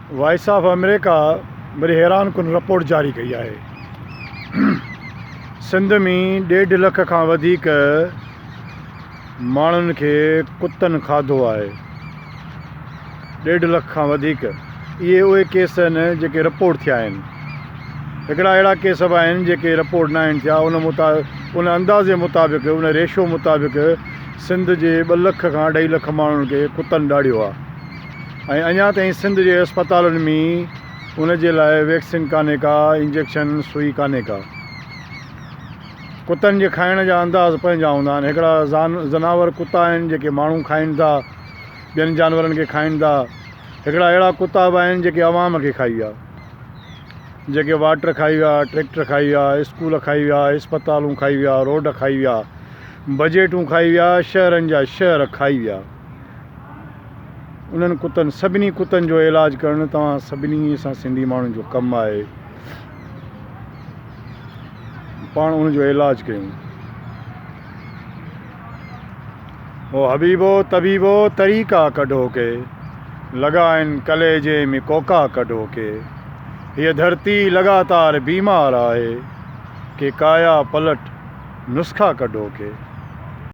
Voice of America वरी हैरान कुन रिपोर्ट जारी कई आहे। सिंध में 1.5 लख खां वधीक माण्हुनि खे कुतनि खाधो आहे। 1.5 लख खां वधीक इहे उहे केस आहिनि जेके रिपोर्ट थिया आहिनि। हिकिड़ा अहिड़ा केस बि आहिनि जेके रिपोर्ट न आहिनि थिया। उन अंदाज़े मुताबिक़, उन रेशो मुताबिक़ सिंध जे 2 लख खां 2.5 लख माण्हुनि खे कुतनि ॾाढियो आहे। ऐं अञा ताईं सिंध जे अस्पतालुनि में उन जे लाइ वैक्सीन कान्हे का, इंजेक्शन सुई कान्हे का। कुतनि जे खाइण जा अंदाज़ पंहिंजा हूंदा आहिनि। हिकिड़ा जनावर कुता आहिनि जेके माण्हू खाइनि था, ॿियनि जानवरनि खे खाइनि था। हिकिड़ा अहिड़ा कुता बि आहिनि जेके अवाम खे खाई विया, जेके वाटर खाई विया, ट्रैक्टर खाई विया, स्कूल खाई विया, अस्पतालूं खाई विया, रोड खाई विया, बजटूं खाई विया, शहरनि जा शहर खाई विया। उन्हनि कुतनि, सभिनी कुतनि जो इलाजु करणु तव्हां सभिनी असां सिंधी माण्हुनि जो कमु आहे। पाण उनजो इलाजु कयूं। ओ हबीबो तबीबो तरीक़ा कढो के, लॻाइनि कलेजे में कोका कढो के। हीअ धरती लगातार बीमार आहे के काया पलट नुस्ख़ा कढो के।